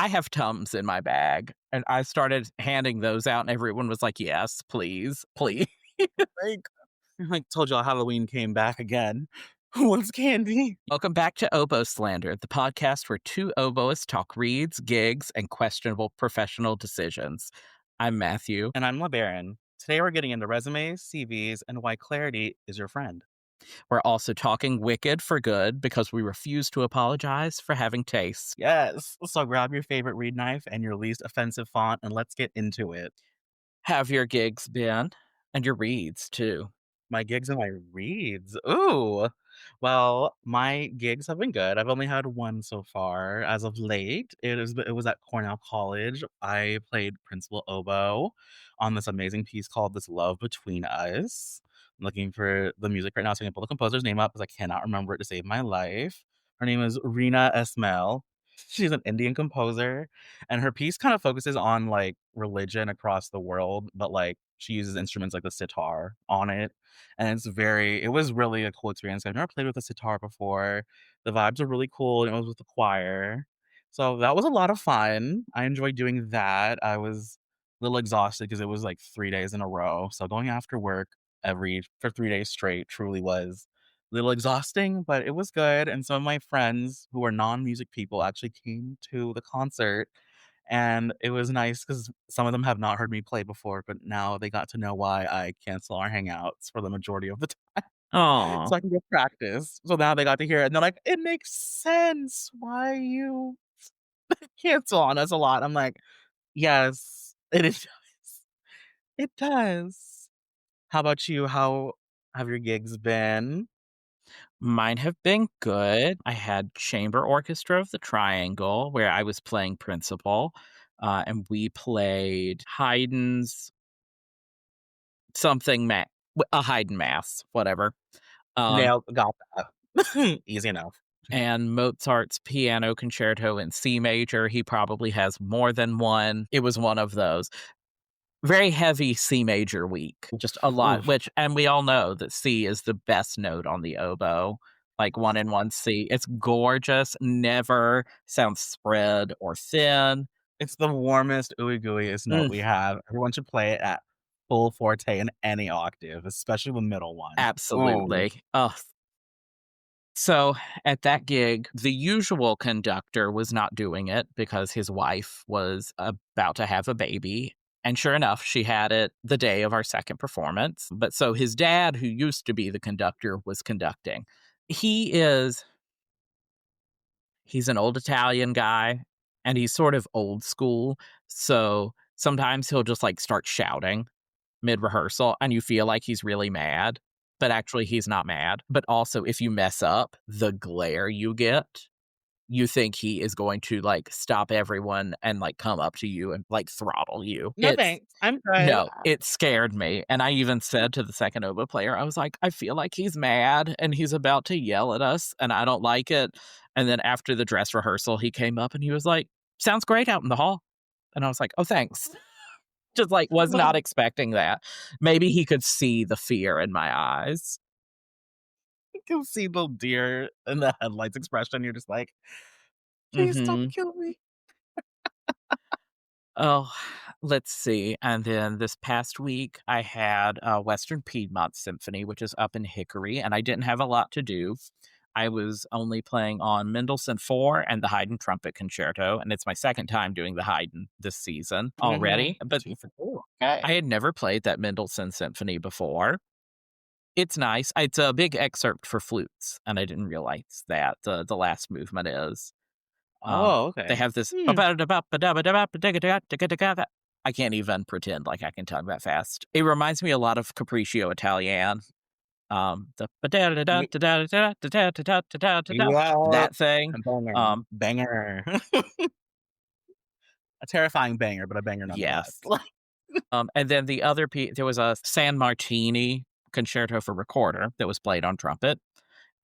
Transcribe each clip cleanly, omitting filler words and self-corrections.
I have Tums in my bag, and I started handing those out, and everyone was like, "Yes, please, please." Like, told y'all Halloween came back again. Who wants candy? Welcome back to Oboe Slander, the podcast where two oboists talk reads, gigs, and questionable professional decisions. I'm Matthew. And I'm LaBarrin. Today we're getting into resumes, CVs, and why clarity is your friend. We're also talking Wicked for good because we refuse to apologize for having taste. Yes. So grab your favorite read knife and your least offensive font and let's get into it. Have your gigs been? And your reads, too. My gigs and my reads. Ooh. Well, my gigs have been good. I've only had one so far as of late. It was at Cornell College. I played Principal Oboe on this amazing piece called This Love Between Us. I'm looking for the music right now so I can pull the composer's name up because I cannot remember it to save my life. Her name is Rina Esmail. She's an Indian composer, and her piece kind of focuses on like religion across the world, but like she uses instruments like the sitar on it, and it was really a cool experience. I've never played with a sitar before. The vibes are really cool, and it was with the choir. So that was a lot of fun. I enjoyed doing that. I was a little exhausted because it was like 3 days in a row. So going after work every for 3 days straight truly was a little exhausting, but it was good. And some of my friends who are non-music people actually came to the concert, and it was nice because some of them have not heard me play before, but now they got to know why I cancel our hangouts for the majority of the time Aw. so I can get practice. So now they got to hear it, and they're like, "It makes sense why you cancel on us a lot." I'm like, "Yes, it does. It does." How about you? How have your gigs been? Mine have been good. I had Chamber Orchestra of the Triangle, where I was playing principal, and we played Haydn's something a Haydn mass, whatever. Um, Got that. Easy enough. and Mozart's Piano Concerto in C major. He probably has more than one. It was one of those. Very heavy C major week, just a Oof, lot, oof. and we all know that C is the best note on the oboe, like 1 in 1 C. It's gorgeous, never sounds spread or thin. It's the warmest, ooey gooeyest note Mm, we have. Everyone should play it at full forte in any octave, especially the middle one. Oh, absolutely. Ugh. So, at that gig, the usual conductor was not doing it because his wife was about to have a baby, and sure enough, she had it the day of our second performance. But so his dad, who used to be the conductor, was conducting. He is he's an old Italian guy, and he's sort of old school, so sometimes he'll just, like, start shouting mid-rehearsal, and you feel like he's really mad, but actually he's not mad. But also, if you mess up, the glare you get, you think he is going to, like, stop everyone and, like, come up to you and, like, throttle you. no thanks. I'm good. No, it scared me, and I even said to the second oboe player, I was like, "I feel like he's mad and he's about to yell at us, and I don't like it." And then after the dress rehearsal, he came up and he was like, "Sounds great out in the hall." And I was like, "Oh, thanks." Just, like, was not expecting that. Maybe he could see the fear in my eyes. You can see the deer in the headlights expression. You're just like, please don't Mhm. kill me. Oh, let's see, and then this past week, I had, Western Piedmont Symphony, which is up in Hickory, and I didn't have a lot to do. I was only playing on Mendelssohn IV and the Haydn Trumpet Concerto, and it's my second time doing the Haydn this season Mhm. already, but 2 for 2. Okay. I had never played that Mendelssohn Symphony before. It's nice. It's a big excerpt for flutes, and I didn't realize that the last movement is. Oh, They okay. have this Hmm. I can't even pretend like I can talk that fast. It reminds me a lot of Capriccio Italian. The Y yeah. that thing. Banger. Um, Banger. A terrifying banger, but a banger nonetheless. yes. And then there was a San Martini concerto for recorder that was played on trumpet.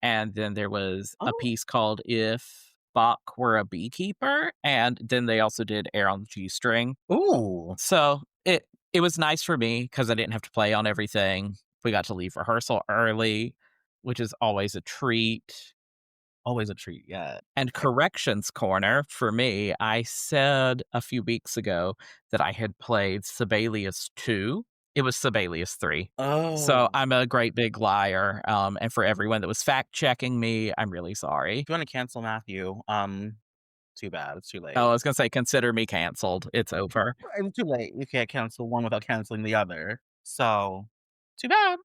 And then there was a Oh. piece called If Bach Were a Beekeeper, and then they also did Air on the G String. Ooh. So, it was nice for me because I didn't have to play on everything. We got to leave rehearsal early, which is always a treat. always a treat, yeah. And corrections corner for me, I said a few weeks ago that I had played Sibelius 2. It was Sibelius 3. So Oh. I'm a great big liar, and for everyone that was fact checking me, I'm really sorry. If you wanna cancel Matthew, too bad, it's too Oh, late. I was gonna say consider me canceled. It's over. It's too late. You can't cancel one without canceling the other. So, too bad.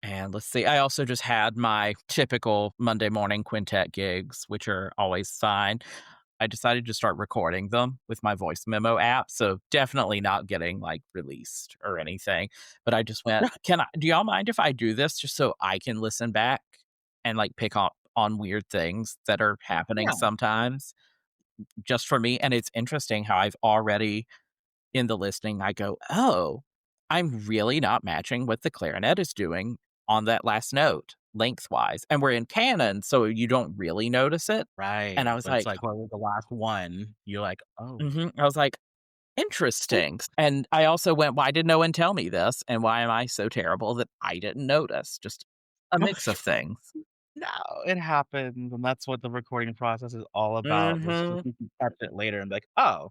And let's see, I also just had my typical Monday morning quintet gigs, which are always fine. I decided to start recording them with my voice memo app, so definitely not getting, like, released or anything, but I just went, "Can I do y'all mind if I do this just so I can listen back and, like, pick up on weird things that are happening Yeah, sometimes just for me?" And it's interesting how I've already in the listening, I go, "Oh, I'm really not matching what the clarinet is doing on that last note lengthwise." And we're in canon, so you don't really notice it. And I right, was but it's like, like, what was the last one? You're like, "Oh." mhm, I was like, "Interesting." And I also went, "Why did no one tell me this? And why am I so terrible that I didn't notice?" Just a mix of things. No, it happens, and that's what the recording process is all about. Let's just Mhm. you can catch it later and be like, "Oh,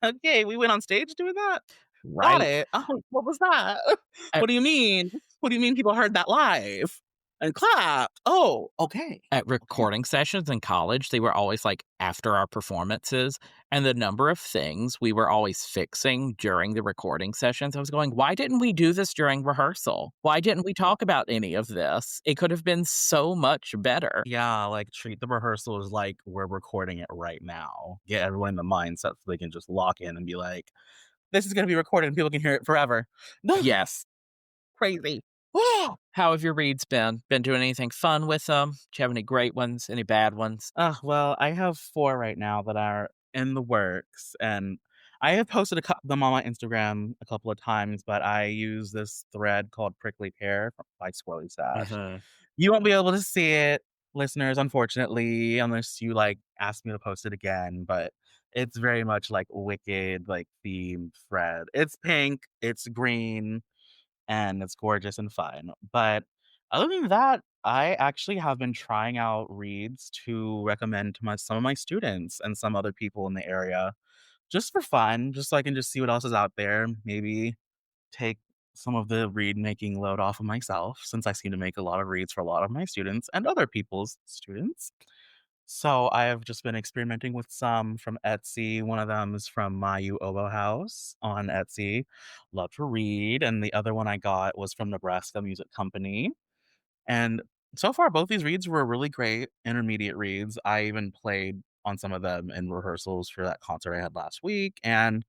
okay, we went on stage doing that? Got Right. it. Oh, what was that? At What do you mean? What do you mean people heard that live and clapped? Oh, okay, at okay." recording sessions in college, they were always, like, after our performances, and the number of things we were always fixing during the recording sessions, I was going, "Why didn't we do this during rehearsal? Why didn't we talk about any of this? It could have been so much better." Yeah, like, treat the rehearsal as like we're recording it right now. Get everyone in the mindset so they can just lock in and be like, "This is gonna be recorded and people can hear it forever." Yes. Crazy. How have your reads been? Been doing anything fun with them? Do you have any great ones? Any bad ones? Well, I have 4 right now that are in the works, and I have posted them on my Instagram a couple of times, but I use this thread called Prickly Pear by Swirly Sash. Mhm. You won't be able to see it, listeners, unfortunately, unless you, like, ask me to post it again, but it's very much, like, Wicked, like, themed thread. It's pink, it's green, and it's gorgeous and fun. But other than that, I actually have been trying out reads to recommend to some of my students and some other people in the area just for fun, just so I can just see what else is out there. Maybe take some of the read making load off of myself since I seem to make a lot of reads for a lot of my students and other people's students. So I have just been experimenting with some from Etsy. One of them is from Mayu Oboe House on Etsy. Love to read. And the other one I got was from Nebraska Music Company. And so far, both these reads were really great intermediate reads. I even played on some of them in rehearsals for that concert I had last week and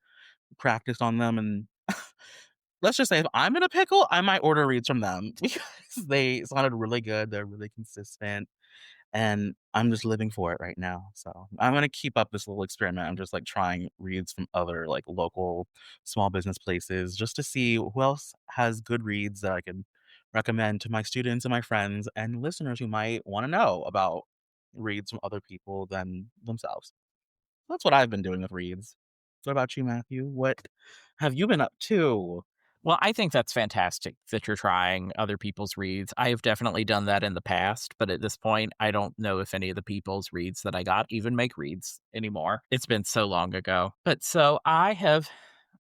practiced on them. And let's just say if I'm in a pickle, I might order reads from them because they sounded really good. They're really consistent and I'm just living for it right now. So I'm gonna keep up this little experiment. I'm just like trying reads from other like local small business places just to see who else has good reads that I can recommend to my students and my friends and listeners who might want to know about reads from other people than themselves. That's what I've been doing with reads. What about you, Matthew? What have you been up to? Well, I think that's fantastic that you're trying other people's reads. I have definitely done that in the past, but at this point, I don't know if any of the people's reads that I got even make reads anymore. It's been so long ago. But so I have,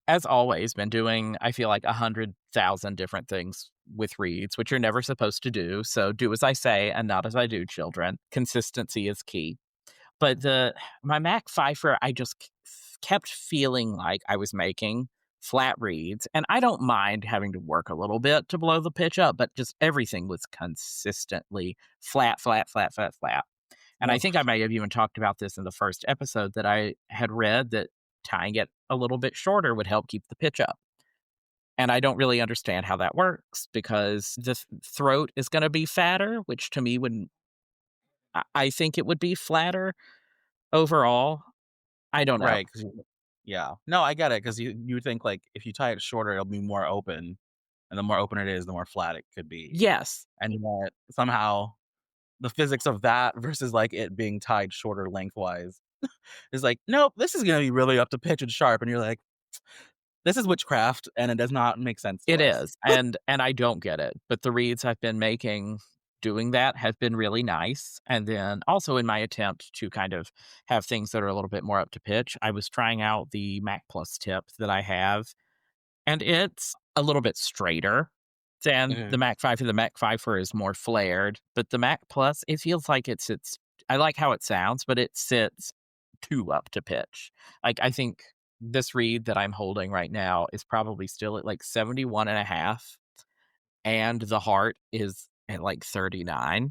as always, been doing, I feel like 100,000 different things with reads, which you're never supposed to do. So do as I say and not as I do, children. Consistency is key. But my Mac Pfeiffer, I just kept feeling like I was making flat reads, and I don't mind having to work a little bit to blow the pitch up, but just everything was consistently flat, flat, flat, flat, flat. And I think I Ugh, may have even talked about this in the first episode that I had read that tying it a little bit shorter would help keep the pitch up. And I don't really understand how that works because the throat is going to be fatter, which to me would I think it would be flatter overall. I don't know. right, because yeah. No, I get it because you would think, like, if you tie it shorter, it'll be more open, and the more open it is, the more flat it could be, Yes, and yet somehow the physics of that versus, like, it being tied shorter lengthwise is like, "Nope, this is gonna be really up to pitch and sharp," and you're like, "This is witchcraft, and it does not make sense to it us." is, and I don't get it, but the reads I've been making doing that has been really nice. And then also in my attempt to kind of have things that are a little bit more up to pitch, I was trying out the Mac Plus tip that I have, and it's a little bit straighter than the Mhm. Mac 5. The Mac 5 is more flared, but the Mac Plus, it feels like it sits I like how it sounds, but it sits too up to pitch. Like, I think this reed that I'm holding right now is probably still at, like, 71.5, and the heart is at, like, 39.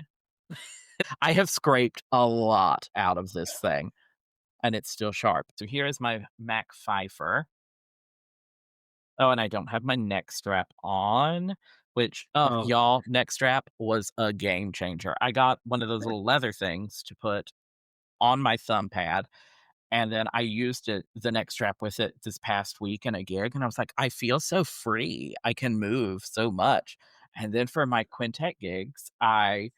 I have scraped a lot out of this thing, and it's still sharp. So here is my Mac Pfeiffer. Oh, and I don't have my neck strap on, which, oh, Oh, y'all, neck strap was a game changer. I got one of those little leather things to put on my thumb pad, and then I used the neck strap with it this past week in a gig, and I was like, "I feel so free. I can move so much." And then for my quintet gigs, I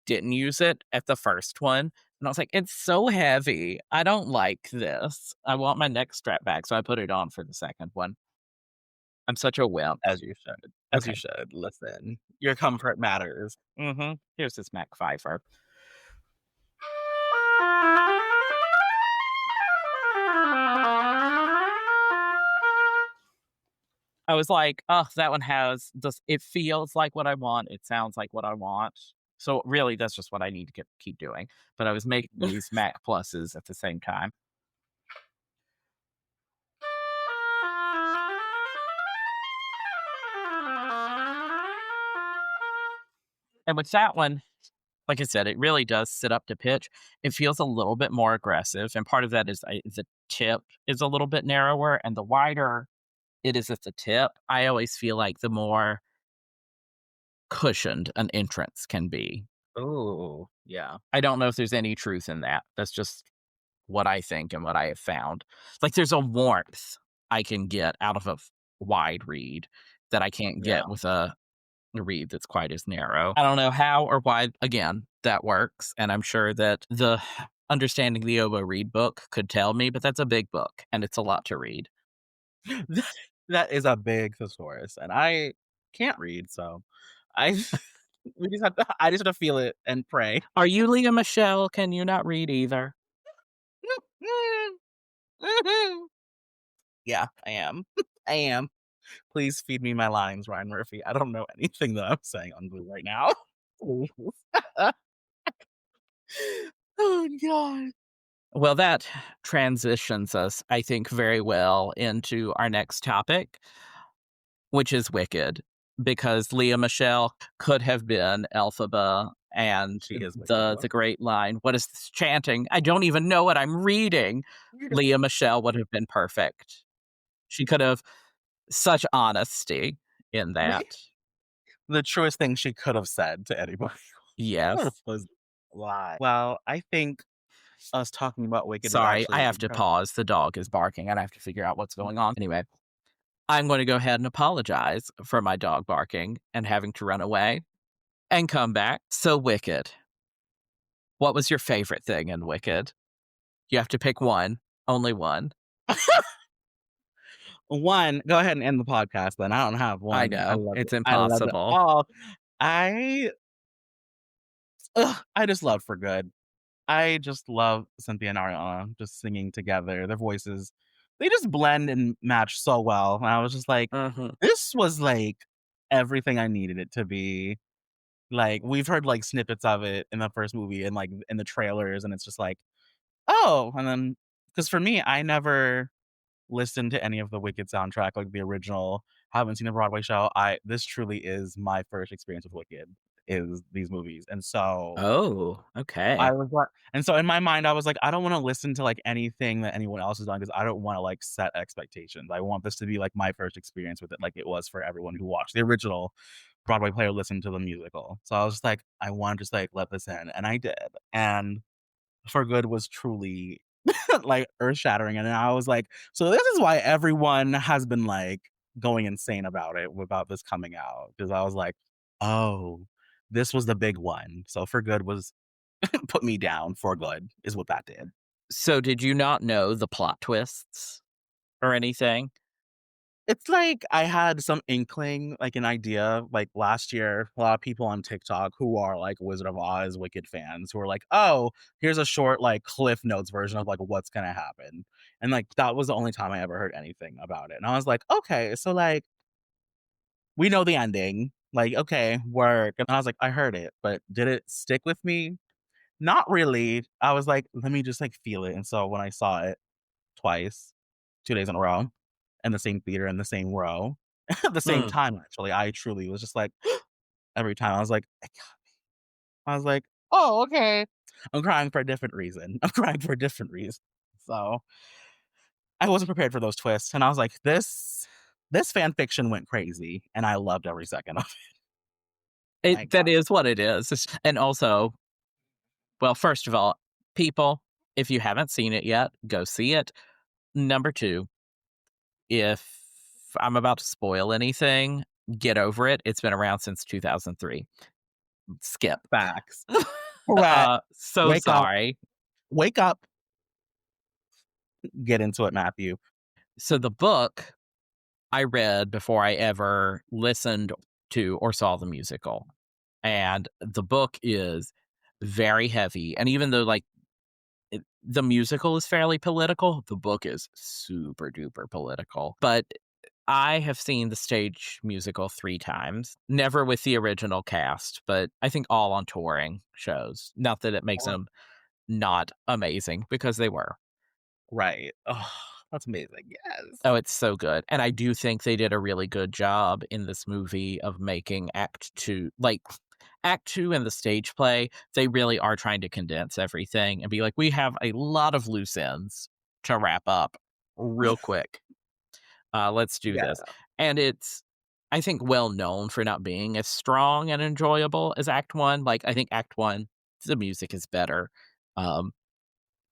didn't use it at the first one, and I was like, "It's so heavy. I don't like this. I want my neck strap back," so I put it on for the second one. I'm such a wimp. as you should, as you Okay. should. Listen, your comfort matters. Mhm. Here's this Mac Pfeiffer. I was like, "Oh, that one has this it feels like what I want, it sounds like what I want." So, really, that's just what I need to keep doing, but I was making these Mac Pluses at the same time. And with that one, like I said, it really does sit up to pitch. It feels a little bit more aggressive, and part of that is the tip is a little bit narrower, and the wider it is at the tip, I always feel like the more cushioned an entrance can be. Oh, yeah, I don't know if there's any truth in that. That's just what I think and what I have found. Like, there's a warmth I can get out of a wide read that I can't yeah. get with a read that's quite as narrow. I don't know how or why, again, that works, and I'm sure that the Understanding the Oboe Read book could tell me, but that's a big book, and it's a lot to read. That that is a big thesaurus, and I can't read, so I we just have to I just have to feel it and pray. Are you Leah Michelle? Can you not read either? Yeah, I am. I am. Please feed me my lines, Ryan Murphy. I don't know anything that I'm saying on Blue right now. Please. Oh god. Well, that transitions us, I think, very well into our next topic, which is Wicked, because Leah Michelle could have been Elphaba, and She is wicked the though. great line, "What is this chanting? I don't even know what I'm reading." Leah Michelle would have been perfect. She could have such honesty in that. The truest thing she could have said to anybody Yes. was lie. Well, I think us talking about Wicked is Sorry, I actually have to pause. The dog is barking, and I have to figure out what's going on. Anyway, I'm going to go ahead and apologize for my dog barking and having to run away and come back. So, Wicked. What was your favorite thing in Wicked? You have to pick one, only one. one, go ahead and end the podcast then. I don't have I one. know, it's I loved it impossible. all. I I just love For Good. I just love Cynthia and Ariana just singing together. Their voices, they just blend and match so well. And I was just like, Mhm. this was like everything I needed it to be. Like, we've heard like snippets of it in the first movie and like in the trailers, and it's just like, oh, and then because for me, I never listened to any of the Wicked soundtrack, like the original, haven't seen the Broadway show. I This truly is my first experience with Wicked, is these movies. And so Oh, I okay. was like and so in my mind, I was like, I don't wanna listen to, like, anything that anyone else has done because I don't wanna, like, set expectations. I want this to be, like, my first experience with it like it was for everyone who watched the original Broadway play or listened to the musical. So I was just like, I wanna just, like, let this in, and I did. And For Good was truly, like, earth-shattering, and I was like, so this is why everyone has been, like, going insane about it, about this coming out, because I was like, "Oh, this was the big one." So For Good was put me down for good, is what that did. So, did you not know the plot twists or anything? It's like I had some inkling, like an idea, like last year, a lot of people on TikTok who are like Wizard of Oz Wicked fans who are like, "Oh, here's a short like Cliff Notes version of like what's gonna happen." And like that was the only time I ever heard anything about it. And I was like, "Okay, so like we know the ending. Like, okay, work." And I was like, "I heard it, but did it stick with me? Not really." I was like, "Let me just like feel it." And so when I saw it twice, 2 days in a row, in the same theater, in the same row, at the same Mm. time, actually. I truly was just like every time I was like, I was like, "Oh, okay." I'm crying for a different reason. I'm crying for a different reason. So, I wasn't prepared for those twists, and I was like, "This fan fiction went crazy," and I loved every second of it. My That god. is what it is. And also, well, first of all, people, if you haven't seen it yet, go see it. Number 2, if I'm about to spoil anything, get over it. It's been around since 2003. Skip. Facts. Correct. So Wake up. sorry. Wake up. Get into it, Matthew. So the book I read before I ever listened to or saw the musical. And the book is very heavy. And even though, like, the musical is fairly political, the book is super duper political. But I have seen the stage musical 3 times, never with the original cast, but I think all on touring shows. Not that it makes Or them not amazing, because they were. right. Oh, that's amazing. Oh, Yes. it's so good, and I do think they did a really good job in this movie of making Act 2 like, Act 2 and the stage play, they really are trying to condense everything and be like, "We have a lot of loose ends to wrap up real quick. Let's do Yeah. this." And it's, I think, well known for not being as strong and enjoyable as Act 1. Like, I think Act 1, the music is better. Um,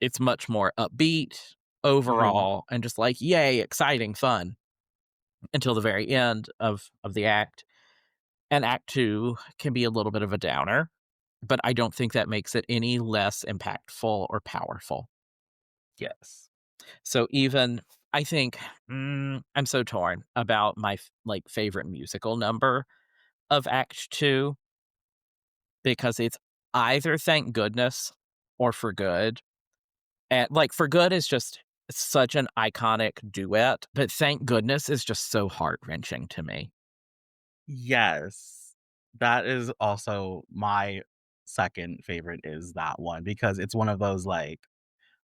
it's much more upbeat Mhm. overall and just like, "Yay, exciting, fun." Until the very end of the act. And act 2 can be a little bit of a downer, but I don't think that makes it any less impactful or powerful. Yes. So even I think, I'm so torn about my like, favorite musical number of act 2 because it's either Thank Goodness or For Good. And, like, For Good is just such an iconic duet, but Thank Goodness is just so heart-wrenching to me. Yes. That is also my second favorite is that one because it's one of those, like,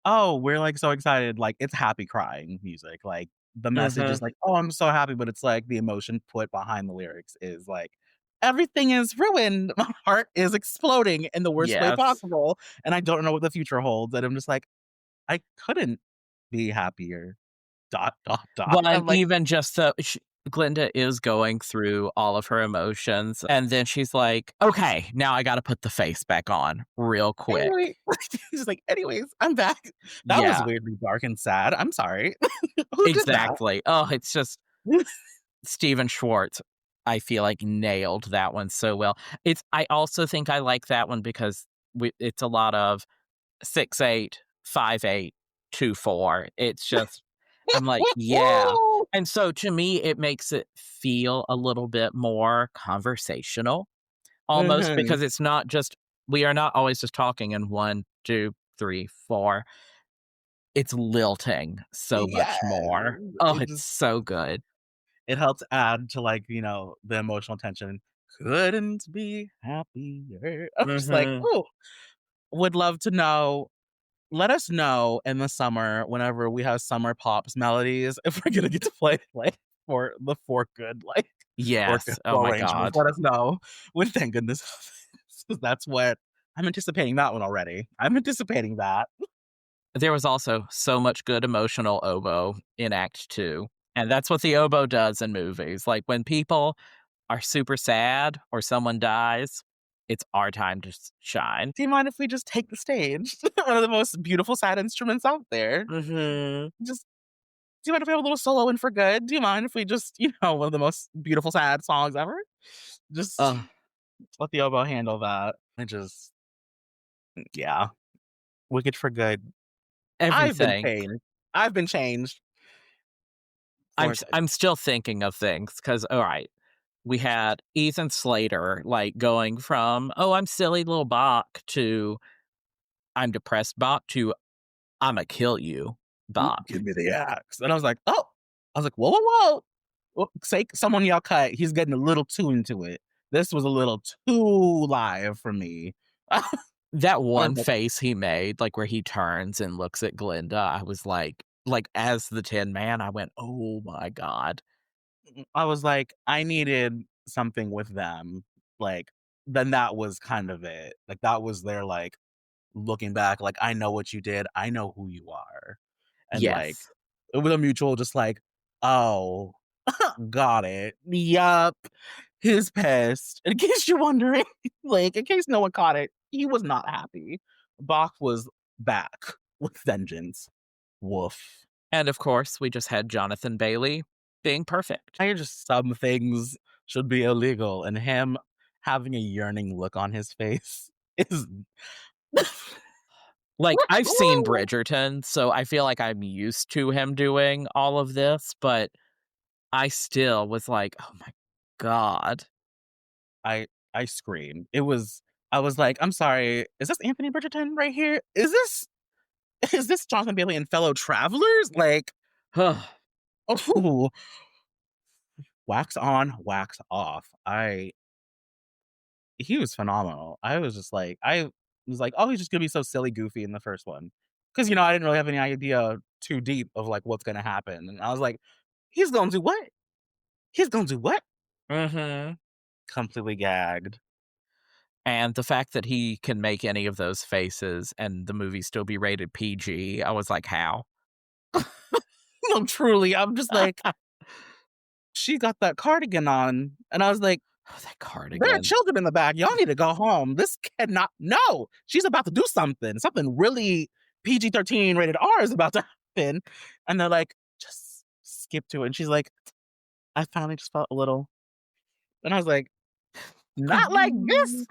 "Oh, we're, like, so excited," like, it's happy crying music, like, the message is Mhm. like, "Oh, I'm so happy," but it's like the emotion put behind the lyrics is like, "Everything is ruined. My heart is exploding in the worst way Yes. possible, and I don't know what the future holds," and I'm just like, "I couldn't be happier. Dot, dot, dot." Well, and I'm like, even just the Glinda is going through all of her emotions, and then she's like, "Okay, now I gotta put the face back on real quick." "Anyway," she's like, "Anyways, I'm back." That was Yeah, weirdly dark and sad. I'm sorry. Who did that? exactly. Oh, it's just Steven Schwartz, I feel like nailed that one so well. I also think I like that one because it's a lot of 6/8, 5/8, 2/4. It's just I'm like, "Yeah." And so to me, it makes it feel a little bit more conversational almost Mhm. because it's not just we are not always just talking in 1, 2, 3, 4. It's lilting so Yes. much more. Oh, It it's just so good. it helps add to, like, the emotional tension. "Couldn't be happier." I'm just like, Mhm. "Ooh, would love to know." Let us know in the summer whenever we have summer pops melodies if we're gonna get to play, like, for good, like, Yes. Oh orchestral my arrangements. god. Let us know when thank goodness 'cause that's what I'm anticipating that one already. I'm anticipating that. There was also so much good emotional oboe in act 2, and that's what the oboe does in movies. Like, when people are super sad or someone dies, it's our time to shine. Do you mind if we just take the stage? One of the most beautiful sad instruments out there. Mhm. Just do you mind if we have a little solo in for good? Do you mind if we just, one of the most beautiful sad songs ever? Just Ugh, let the oboe handle that. I just yeah. Wicked for good. I've been everything. changed. I've been changed. course I I'm still thinking of things because all right, we had Ethan Slater, like, going from, "Oh, I'm silly little Bach," to, "I'm depressed Bach," to, "Imma kill you Bach." give me the axe. And I was like, "Oh." I was like, "Whoa, whoa, whoa. Well, say someone y'all cut. He's getting a little too into it. This was a little too live for me." That I was one like face he made, like, where he turns and looks at Glinda, I was like, as the Tin Man, I went, "Oh my god." I needed something with them. Like, then that was kind of it. Like, that was their, like, looking back, like, "I know what you did. I know who you are." And, like, Yes. it was a mutual just like, "Oh, got it. Yup. He's pissed." In case you're wondering, like, in case no one caught it, he was not happy. Bach was back with vengeance. Woof. And, of course, we just had Jonathan Bailey being perfect. I just some things should be illegal, and him having a yearning look on his face is Like, I've seen Bridgerton, so I feel like I'm used to him doing all of this, but I still was like, "Oh my god." I I screamed. I was like, "I'm sorry, is this Anthony Bridgerton right here? Is this Jonathan Bailey and Fellow Travelers?" Like, oh, wax on, wax off. I He was phenomenal. I was like, "Oh, he's just gonna be so silly goofy in the first one," because I didn't really have any idea too deep of, like, what's gonna happen, and I was like, "He's gonna do what? He's gonna do what?" Mhm. Completely gagged. And the fact that he can make any of those faces and the movie still be rated PG, I was like, "How?" No, truly, I'm just like, "She got that cardigan on," and I was like, Oh, that "There are cardigan. children in the back. Y'all need to go home. This cannot no, she's about to do something. Something really PG-13 rated R is about to happen." And they're like, "Just skip to it." And she's like, "I finally just felt a little," and I was like, "Not like this."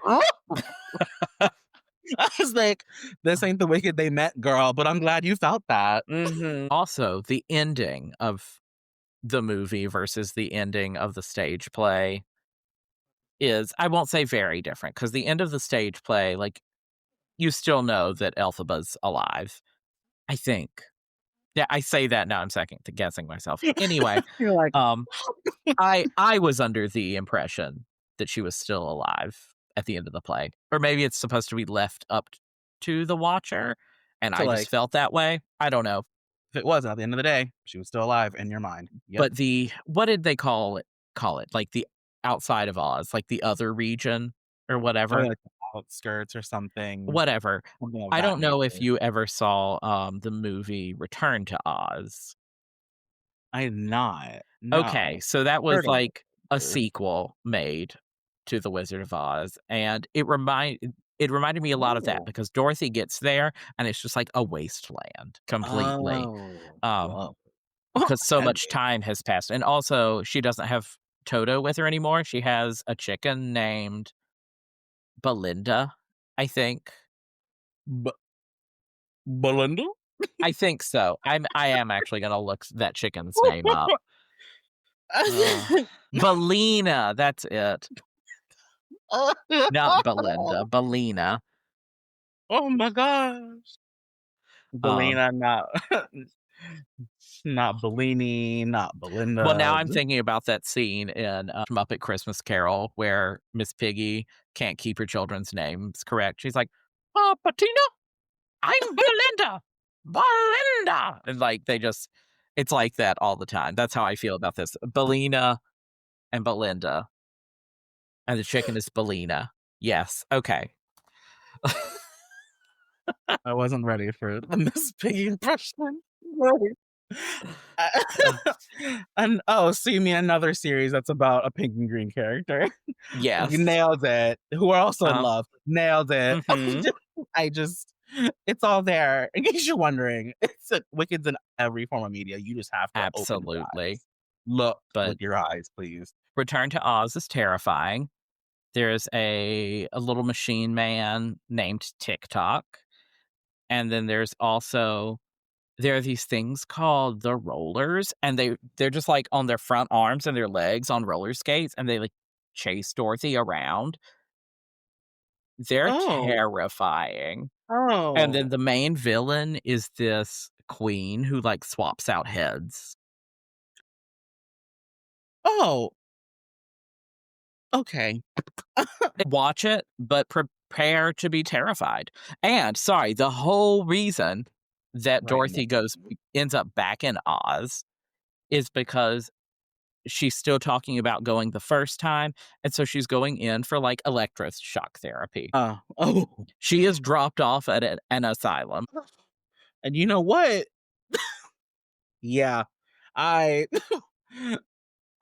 I was like, "This ain't the Wicked they met, girl, but I'm glad you felt that." Mhm. Also, the ending of the movie versus the ending of the stage play is, I won't say very different, because the end of the stage play, like, you still know that Elphaba's alive, I think. Yeah, I say that now I'm second to guessing myself. Anyway, You're like, um, I was under the impression that she was still alive at the end of the play, or maybe it's supposed to be left up to the watcher, and so, I just like, felt that way. I don't know. if it was at the end of the day, she was still alive in your mind. Yep. But the what did they call it? Like, the outside of Oz, like, the other region or Probably, whatever? like, the outskirts or something, Whatever. something of I that don't know if nature. you ever saw, the movie Return to Oz. I did not. Okay, No. so that was, Heard of like, a it. sequel made to The Wizard of Oz, and it reminded me a lot of that Ooh. because Dorothy gets there, and it's just like a wasteland completely, Oh, um, whoa. because so much Heavy. time has passed, and also, she doesn't have Toto with her anymore, she has a chicken named Belinda, I think. B Belinda? I think so. I am actually gonna look that chicken's name up. Ugh. Belina, that's it. Not Belinda, Belina. Oh my gosh. Um, Belina, not not Bellini, not well, now Belinda. I'm thinking about that scene in, Muppet Christmas Carol where Miss Piggy can't keep her children's names correct. She's like, Bettina, I'm Belinda, Belinda," and, like, it's like that all the time. That's how I feel about this. Belina and Belinda, and the chicken is Belina. Yes, okay. I wasn't ready for the Miss Piggy impression. Right. Ugh, And, oh, see me another series that's about a pink and green character. You yes. nailed it. Who are also in Um, love. Nailed it. mhm, I just it's all there. In case you're wondering, Wicked's in every form of media. You just have to open your absolutely. eyes. Look with But your eyes, please. Return to Oz is terrifying. There's a little machine man named TikTok, and then there's also there are these things called the rollers, and they're just, like, on their front arms and their legs on roller skates, and they, like, chase Dorothy around. They're Oh, terrifying. And then oh, the main villain is this queen who, like, swaps out heads. oh, okay. Watch it, but prepare to be terrified. And, sorry, the whole reason that Writing Dorothy that. ends up back in Oz is because she's still talking about going the first time, and so she's going in for, like, electroshock therapy. Oh. She is dropped off at an asylum. And you know what? Yeah. I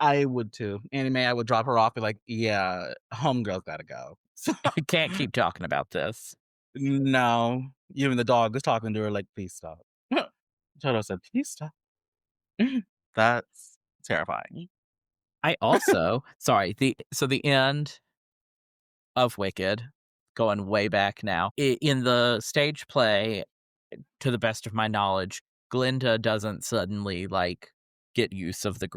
I would too. Anime, I would drop her off, be like, "Yeah, homegirl's gotta go." So, I can't keep talking about this. no. Even the dog is talking to her like, "Please stop." Toto said, "Please stop." That's terrifying. I also sorry, the end of Wicked, going way back now, in the stage play, to the best of my knowledge, Glinda doesn't suddenly, like, get use of the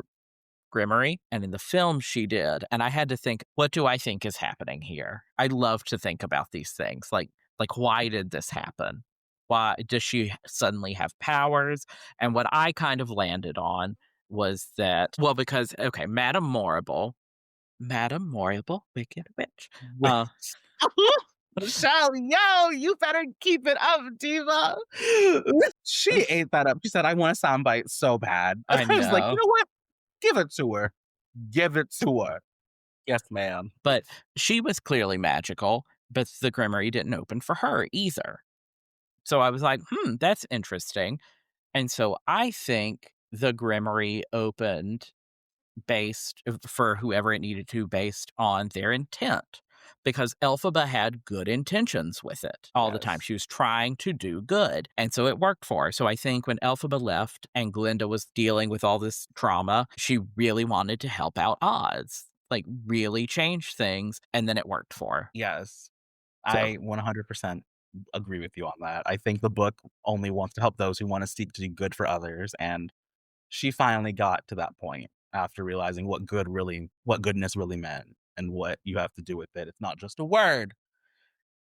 Grimmery, and in the film she did, and I had to think, "What do I think is happening here?" I love to think about these things, like, why did this happen? Why does she suddenly have powers? And what I kind of landed on was that well, because okay, Madame Morrible, Wicked Witch, Wait. Michelle, yo, you better keep it up, diva. She ate that up. She said, "I want a soundbite so bad." I I was like, "You know, know what? Give it to her. Give it to her." Yes, ma'am. but she was clearly magical, but the Grimmery didn't open for her either. So I was like, "Hmm, that's interesting." And so I think the Grimmery opened for whoever it needed to based on their intent, because Elphaba had good intentions with it all the time. Yes. She was trying to do good, and so it worked for her. So I think when Elphaba left and Glinda was dealing with all this trauma, she really wanted to help out Oz, like, really change things, and then it worked for her. Yes. So I 100% agree with you on that. I think the book only wants to help those who wanna seek to do good for others, and she finally got to that point after realizing what goodness really meant and what you have to do with it. It's not just a word,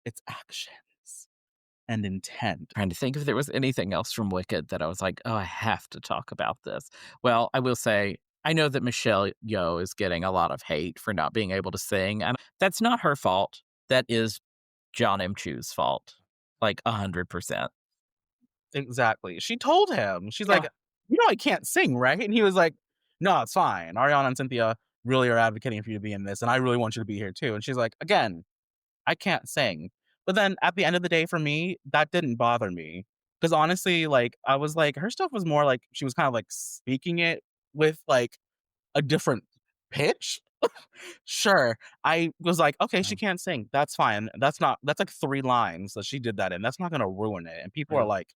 it's actions and intent. trying to think if there was anything else from Wicked that I was like, "Oh, I have to talk about this." Well, I will say, I know that Michelle Yeoh is getting a lot of hate for not being able to sing, and that's not her fault. That is John M. Chu's fault, like, 100%. Exactly. She told him, she's like, Yeah. "You know I can't sing, right?" And he was like, "No, it's fine. Ariana and Cynthia really are advocating for you to be in this, and I really want you to be here too." And she's like, "Again, I can't sing." But then at the end of the day, for me, that didn't bother me because honestly, like, I was like, her stuff was more like she was kind of like speaking it with like a different pitch. Sure. I was like, "Okay, she Oh, can't sing. That's fine. That's like 3 lines that she did that in. That's not gonna ruin it." And people are well, like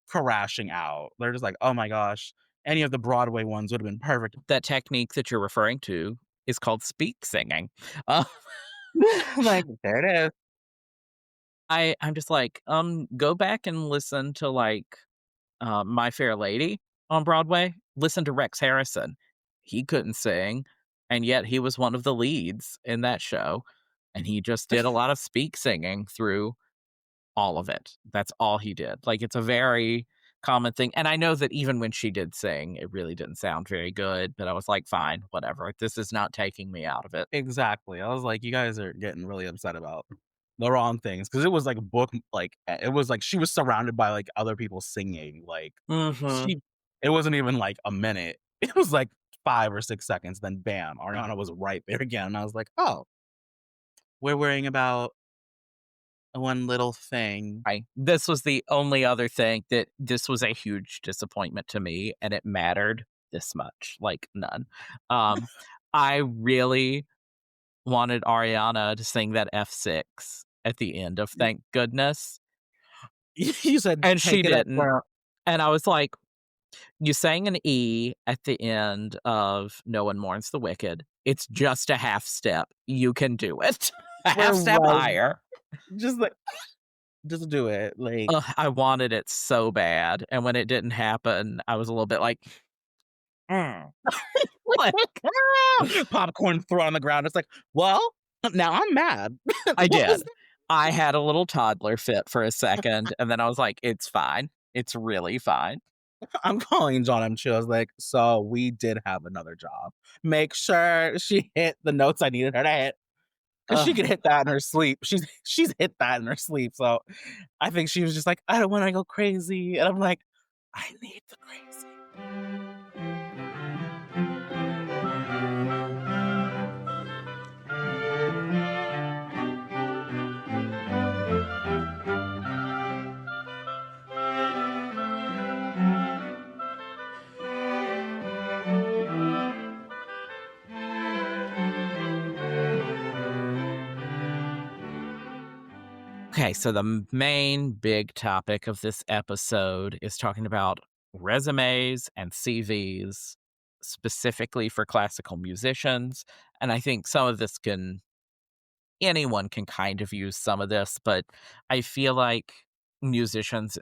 crashing out. They're just like, "Oh my gosh, any of the Broadway ones would have been perfect." that technique that you're referring to is called speak singing. Uh, Like, there it is. I'm just like, go back and listen to, like, My Fair Lady on Broadway. Listen to Rex Harrison. He couldn't sing, and yet he was one of the leads in that show, and he just did a lot of speak singing through all of it. That's all he did. Like, it's a very common thing, and I know that even when she did sing, it really didn't sound very good, but I was like, "Fine, whatever. This is not taking me out of it." Exactly. I was like, "You guys are getting really upset about the wrong things because it was like book like, it was like she was surrounded by, like, other people singing, like, Mhm. she it wasn't even like a minute. It was like 5 or 6 seconds, then bam, Ariana was right there again, and I was like, "Oh, we're worrying about one little thing." This was the only other thing that this was a huge disappointment to me, and it mattered this much, like, none. Um, I really wanted Ariana to sing that F6 at the end of Thank Goodness, You said, and she "Take it up, didn't, girl." and I was like, "You sang an E at the end of No One Mourns the Wicked. It's just a half step. You can do it. A We're half step right higher." just like Just do it. Like, Ugh, I wanted it so bad, and when it didn't happen, I was a little bit like, "Mm." like, popcorn thrown on the ground. It's like, well, now I'm mad. I What was did. I had a little toddler fit for a second, and then I was like, "It's fine. It's really fine." I'm calling John M. Chu. I was like, so we did have another job. Make sure she hit the notes I needed her to hit. Cause she Ugh. could hit that in her sleep. She's hit that in her sleep. So I think she was just like, I don't want to go crazy. And I'm like, I need the crazy. Okay, so the main big topic of this episode is talking about resumes and CVs, specifically for classical musicians. And I think some of this can, anyone can kind of use some of this, but I feel like musicians,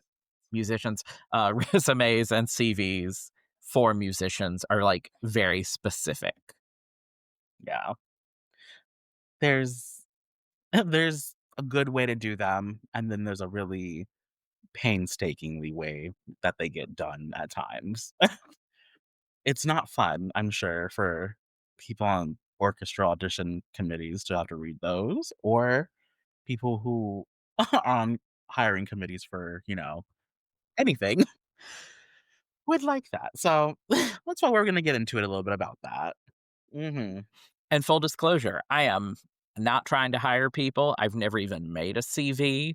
resumes and CVs for musicians are like very specific. Yeah. There's there's a good way to do them, and then there's a really painstakingly way that they get done at times. It's not fun, I'm sure, for people on orchestra audition committees to have to read those, or people who are on hiring committees for, anything would like that. So that's why we're gonna get into it a little bit about that. Mhm. And full disclosure, I am not trying to hire people. I've never even made a CV,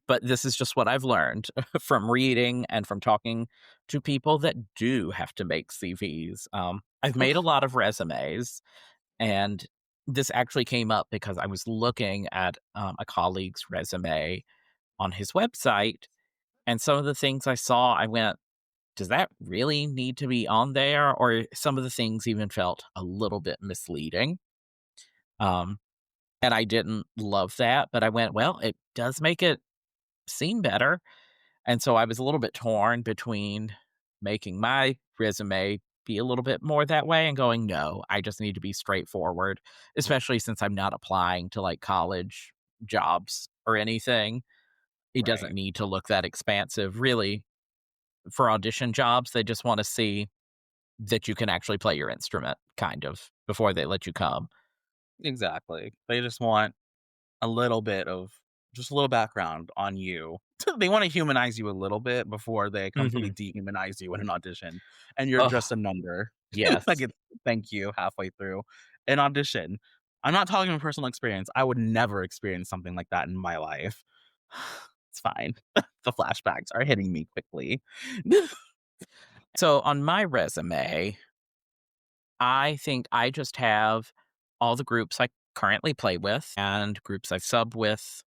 but this is just what I've learned from reading and from talking to people that do have to make CVs. I've made a lot of resumes, and this actually came up because I was looking at a colleague's resume on his website, and some of the things I saw, I went, does that really need to be on there? Or some of the things even felt a little bit misleading. Um, and I didn't love that, but I went, well, it does make it seem better. And so I was a little bit torn between making my resume be a little bit more that way and going, no, I just need to be straightforward, especially since I'm not applying to like college jobs or anything. It doesn't Right. need to look that expansive. Really, for audition jobs, they just want to see that you can actually play your instrument, kind of, before they let you come. Exactly. They just want a little bit of just a little background on you. They wanna humanize you a little bit before they completely Mhm. dehumanize you in an audition, and you're Oh, just a number. Like, yes. it's thank you halfway through an audition. I'm not talking from personal experience. I would never experience something like that in my life. It's fine. The flashbacks are hitting me quickly. So on my resume, I think I just have all the groups I currently play with and groups I've subbed with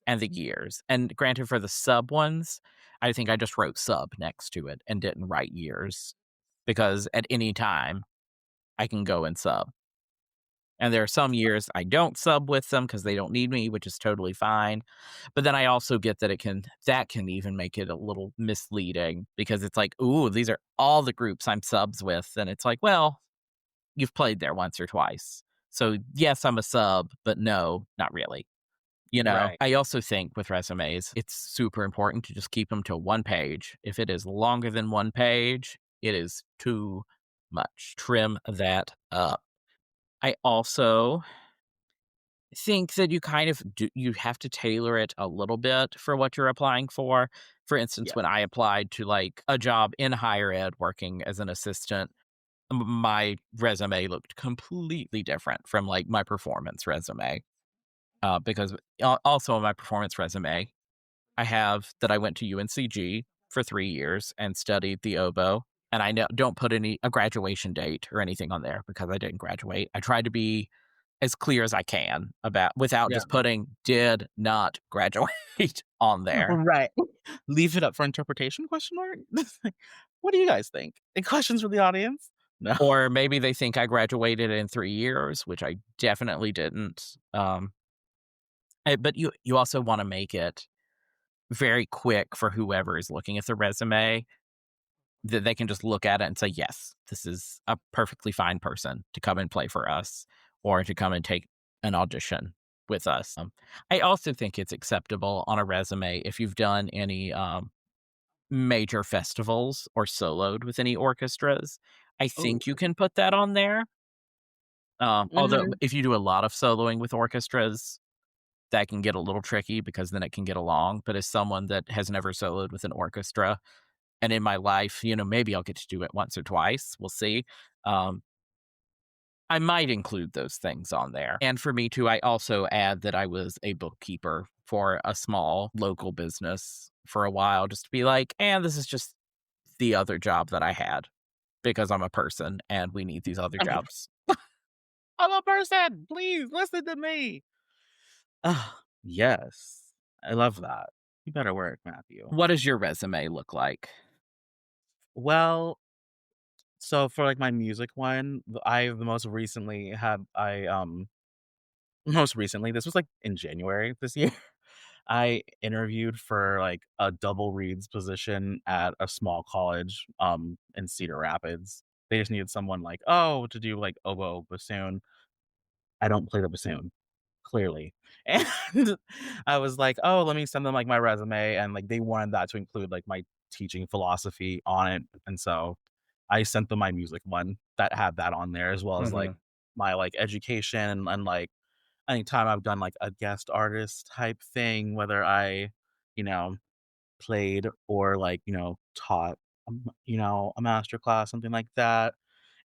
and the years. And granted, for the sub ones, I think I just wrote sub next to it and didn't write years because at any time I can go and sub. And there are some years I don't sub with them because they don't need me, which is totally fine. But then I also get that that can even make it a little misleading because it's like, ooh, these are all the groups I'm subs with. And it's like, well, you've played there once or twice. So yes, I'm a sub, but no, not really. Right. I also think with resumes, it's super important to just keep them to one page. If it is longer than one page, it is too much. Trim that up. I also think that you have to tailor it a little bit for what you're applying for. For instance, Yeah. when I applied to like a job in higher ed working as an assistant, my resume looked completely different from like my performance resume. Because also on my performance resume, I have that I went to UNCG for 3 years and studied the oboe. And I don't put a graduation date or anything on there because I didn't graduate. I try to be as clear as I can about without Yeah. just putting did not graduate on there. Right. Leave it up for interpretation, question mark? What do you guys think? Any questions from the audience? No. Or maybe they think I graduated in 3 years, which I definitely didn't. But you also want to make it. very quick for whoever is looking at the resume that they can just look at it and say, yes, this is a perfectly fine person to come and play for us or to come and take an audition with us. I also think it's acceptable on a resume if you've done any major festivals or soloed with any orchestras. I Oh, think you can put that on there. Although mhm. if you do a lot of soloing with orchestras, that can get a little tricky because then it can get along. But as someone that has never soloed with an orchestra, and in my life, maybe I'll get to do it once or twice. We'll see. Um, I might include those things on there. And for me too, I also add that I was a bookkeeper for a small local business for a while, just to be like, and this is just the other job that I had because I'm a person and we need these other jobs. I'm a person. Please listen to me. Ah, yes. I love that. You better work, Matthew. What does your resume look like? Well, so for like my music one, I the most recently had I most recently, this was like in January this year. I interviewed for like a double reeds position at a small college in Cedar Rapids. They just needed someone like, oh, to do like oboe bassoon. I don't play the bassoon, clearly. And I was like, "Oh, let me send them, like, my resume," and, like, they wanted that to include, like, my teaching philosophy on it, and so I sent them my music one that had that on there as well as, like, Mhm, my, like, education and, like, anytime I've done, like, a guest artist type thing, whether I, you know, played or, like, taught, a master class, something like that,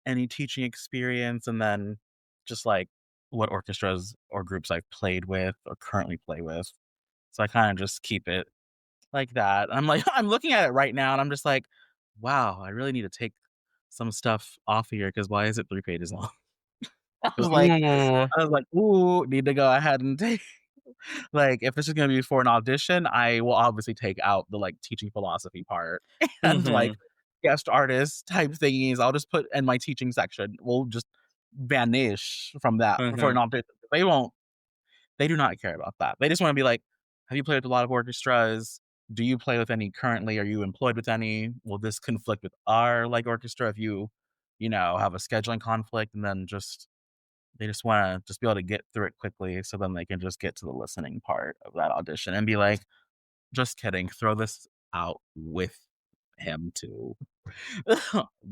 any teaching experience, and then just, like, what orchestras or groups I've played with or currently play with. So I kinda just keep it like that. I'm like I'm looking at it right now, and I'm just like, "Wow, I really need to take some stuff off of here because why is it 3 pages long?" Ooh. I was like, "Ooh, need to go ahead and take." Like, if this is gonna be for an audition, I will obviously take out the, like, teaching philosophy part and, like, Mhm, guest artist type thingies, I'll just put in my teaching section. We'll just vanish from that for an mhm, audition. They do not care about that. They just wanna be like, "Have you played with a lot of orchestras? Do you play with any currently? Are you employed with any? Will this conflict with our, like, orchestra if you have a scheduling conflict?" And then they just wanna just be able to get through it quickly so then they can just get to the listening part of that audition and be like, "Just kidding, throw this out with him too."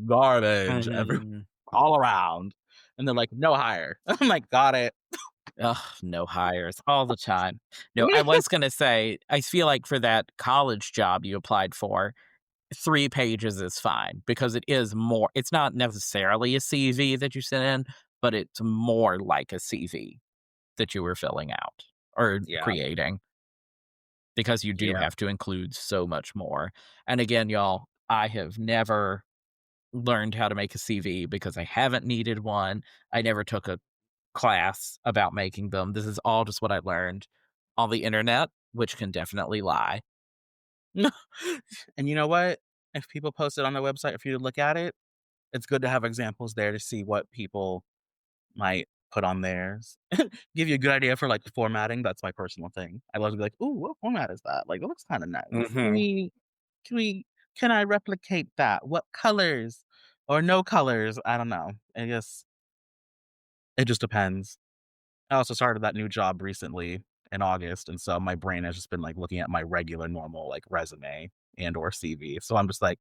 Garbage mhm. all around. And they're like, "No hire." I'm like, "Got it." Ugh, no hires all the time. No, I was gonna say, I feel like for that college job you applied for, 3 pages is fine because it's not necessarily a CV that you sent in, but it's more like a CV that you were filling out or Yeah, creating because you do yeah. have to include so much more. And again, y'all, I have never learned how to make a CV because I haven't needed one. I never took a class about making them. This is all just what I learned on the internet, which can definitely lie. And you know what? If people post it on their website for you to look at it, it's good to have examples there to see what people might put on theirs. Give you a good idea for, like, the formatting, that's my personal thing. I love to be like, "Ooh, what format is that? Like, it looks kinda nice. Mhm. Can we can I replicate that? What colors or no colors?" I don't know. It just depends. I also started that new job recently in August, and so my brain has just been, like, looking at my regular normal, like, resume and or CV. So I'm just like,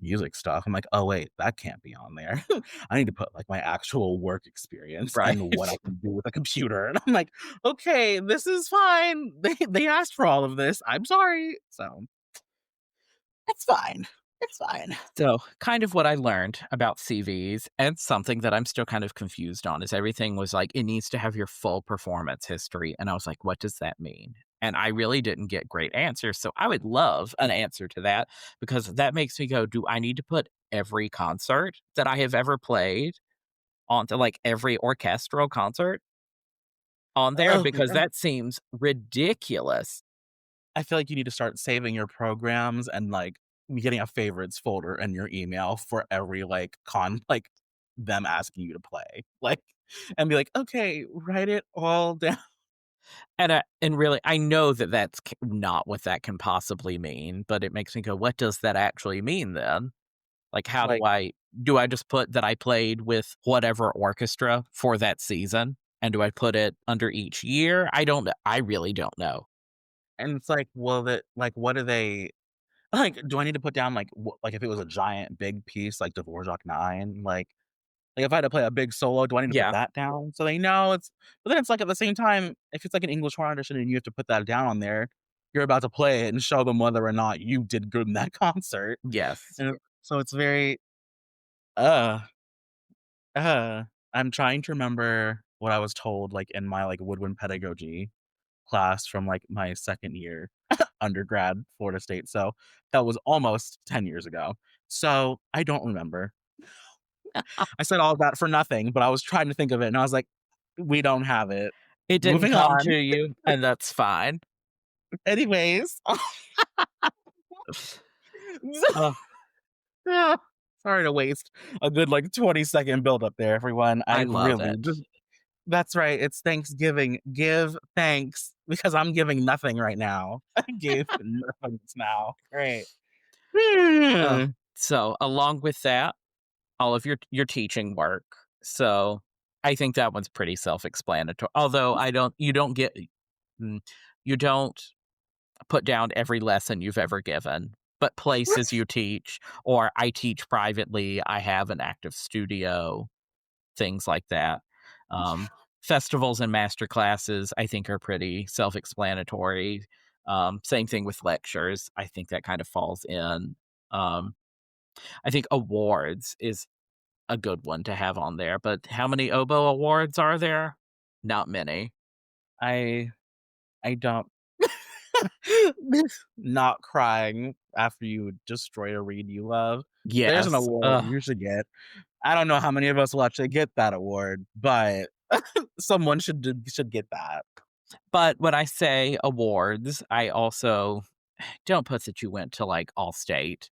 music stuff. I'm like, "Oh, wait, that can't be on there. I need to put, like, my actual work experience Right. and what I can do with a computer." And I'm like, "Okay, this is fine. They asked for all of this. I'm sorry." So, it's fine. It's fine. So, kind of what I learned about CVs and something that I'm still kind of confused on is everything was like, it needs to have your full performance history. And I was like, what does that mean? And I really didn't get great answers. So, I would love an answer to that because that makes me go, do I need to put every concert that I have ever played onto like every orchestral concert on there? Oh, Because that seems ridiculous. I feel like you need to start saving your programs and, like, getting a favorites folder in your email for every, like, them asking you to play, like, and be like, "Okay, write it all down." And really, I know that that's not what that can possibly mean, but it makes me go, "What does that actually mean then?" Like, how Like, do I just put that I played with whatever orchestra for that season? And do I put it under each year? I don't kn I really don't know. and it's like, well, that like, what do they like, do I need to put down, like, like, if it was a giant big piece, like Dvorak 9, like, if I had to play a big solo, do I need to put Yeah. that down? So they know it's but then it's like, at the same time, if it's like an English horn audition and you have to put that down on there, you're about to play it and show them whether or not you did good in that concert. Yes. So it's very, uh, uh, I'm trying to remember what I was told, like, in my, like, woodwind pedagogy class from, like, my 2nd year undergrad, Florida State, so that was almost 10 years ago. So, I don't remember. I said all of that for nothing, but I was trying to think of it, and I was like, "We don't have it. It didn't Moving come to on." you, and that's fine. Anyways. Oh, Yeah. Sorry to waste a good, like, 20-second build up there, everyone. I I love really it. just that's right, it's Thanksgiving. Give thanks because I'm giving nothing right now. I gave nothing just now. Great. Oh, Hmm. so along with that, all of your teaching work. So, I think that one's pretty self-explanatory. Although I don't you don't get mm, you don't put down every lesson you've ever given, but places you teach, or I teach privately, I have an active studio, things like that. Um, Festivals and master classes, I think, are pretty self-explanatory. Same thing with lectures. I think that kind of falls in. Um, I think awards is a good one to have on there, but how many oboe awards are there? Not many. I I don't not crying after you destroy a reed you love. There's an Yes. award you should get. I don't know how many of us will actually get that award, but someone should get that. But when I say awards, I also don't put that you went to, like, Allstate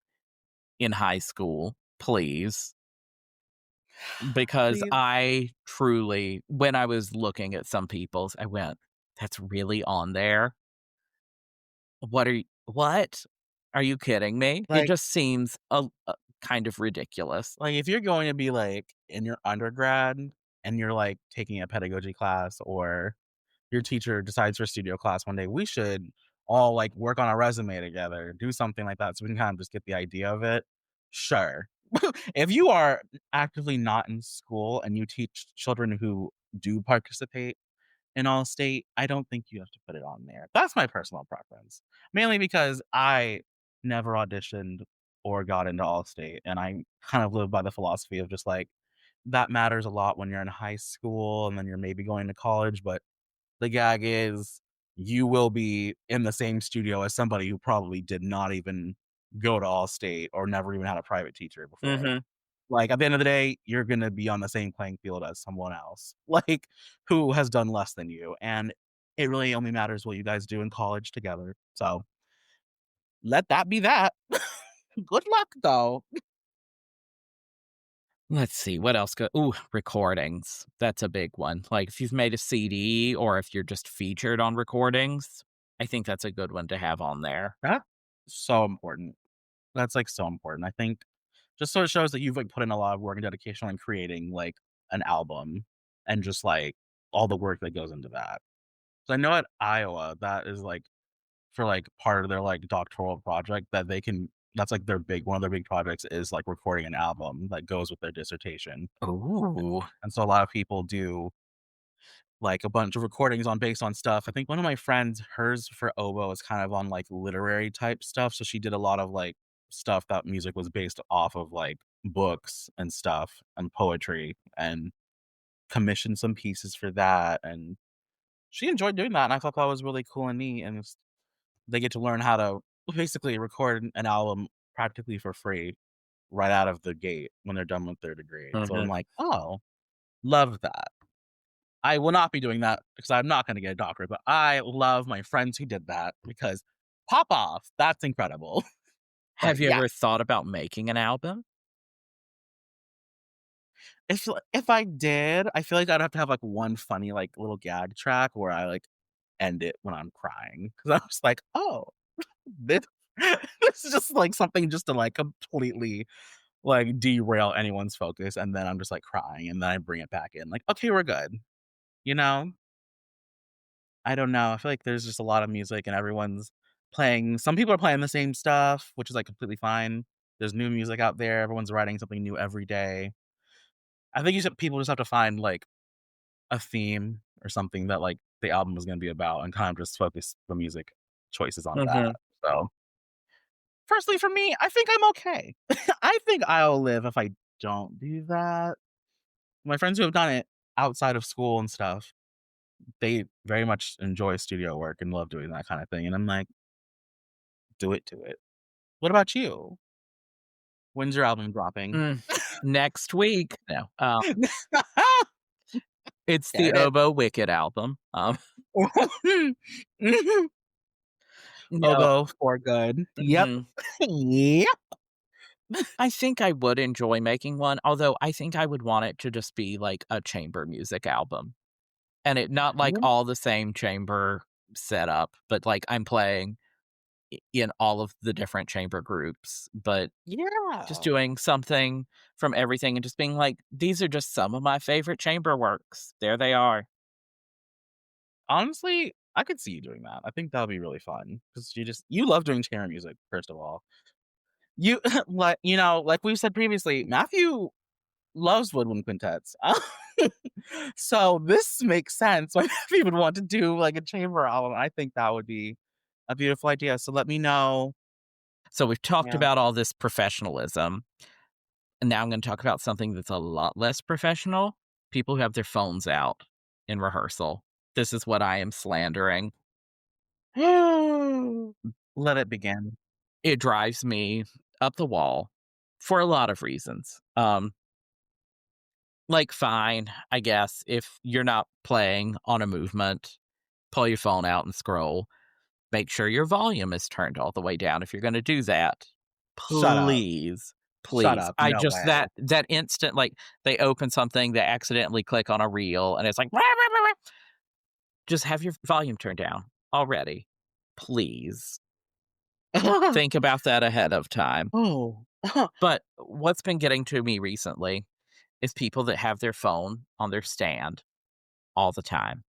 in high school, please, because Please. I truly when I was looking at some people's, I went, "That's really on there? What? Are you kidding me?" It Like just seems a kind of ridiculous. if you're going to be, like, in your undergrad and you're, like, taking a pedagogy class or your teacher decides for studio class one day, we should all, like, work on a resume together, do something like that so we can kind of just get the idea of it. Sure. If you are actively not in school and you teach children who do participate in All-State, I don't think you have to put it on there. That's my personal preference. Mainly because I never auditioned or got into All-State, and I kind of live by the philosophy of just, like, that matters a lot when you're in high school and then you're maybe going to college, but the gag is you will be in the same studio as somebody who probably did not even go to All-State or never even had a private teacher before. Mhm. Like, at the end of the day, you're gonna be on the same playing field as someone else, like, who has done less than you, and it really only matters what you guys do in college together, so let that be that. Good luck, though. Let's see, what else go ooh, recordings. That's a big one. Like, if you've made a CD or if you're just featured on recordings, I think that's a good one to have on there. That's so important. That's, like, so important. I think just so it shows that you've, like, put in a lot of work and dedication on creating, like, an album and just, like, all the work that goes into that. So I know at Iowa, that is, like, for, like, part of their, like, doctoral project that they can that's, like, their big one of their big projects is, like, recording an album that goes with their dissertation. Ooh. And so a lot of people do, like, a bunch of recordings on based on stuff. I think one of my friends, hers for oboe is kind of on, like, literary type stuff, so she did a lot of, like, stuff that music was based off of, like, books and stuff and poetry and commissioned some pieces for that, and she enjoyed doing that, and I thought that was really cool and neat, and they get to learn how to basically record an album practically for free right out of the gate when they're done with their degree. So I'm Mhm. like, "Oh, love that." I will not be doing that because I'm not gonna get a doctorate, but I love my friends who did that because pop off, that's incredible. But Have you yeah, ever thought about making an album? if I did, I feel like I'd have to have, like, one funny, like, little gag track where I, like, end it when I'm crying because I was like, "Oh, this this is just, like, something just to, like, completely, like, derail anyone's focus," and then I'm just, like, crying, and then I bring it back in, like, "Okay, we're good." You know? I don't know, I feel like there's just a lot of music and everyone's playing some people are playing the same stuff, which is, like, completely fine. There's new music out there, everyone's writing something new every day. I think you said people just have to find, like, a theme or something that, like, the album is gonna be about and kind of just focus the music choices on that. Mhm. So, personally for me, I think I'm okay. I think I'll live if I don't do that. My friends who have done it outside of school and stuff, they very much enjoy studio work and love doing that kinda thing, and I'm like, do it." What about you? When's your album dropping? Mm. Next week. No, it's the Get it? Oboe Wicked album. No. Oboe for good. Yep. Mhm. Yep. I think I would enjoy making one, although I think I would want it to just be like a chamber music album, and it not like all the same chamber setup, but like I'm playing in all of the different chamber groups, but just Yeah. doing something from everything and just being like, "These are just some of my favorite chamber works. There they are." Honestly, I could see you doing that. I think that would be really fun because you love doing chamber music, first of all. You like, like we've said previously, Matthew loves woodwind quintets. So this makes sense why Matthew would want to do, like, a chamber album. I think that would be a beautiful idea, so let me know. So we've talked Yeah. about all this professionalism, and now I'm gonna talk about something that's a lot less professional. People who have their phones out in rehearsal. This is what I am slandering. Let it begin. It drives me up the wall for a lot of reasons. Like, fine, I guess, if you're not playing on a movement, pull your phone out and scroll. Make sure your volume is turned all the way down if you're gonna do that. Shut up. Please, Shut please. up. I No just way. that instant, like, they open something, they accidentally click on a reel, and it's like, just have your volume turned down already. Please. Think about that ahead of time. Oh. But what's been getting to me recently is people that have their phone on their stand all the time.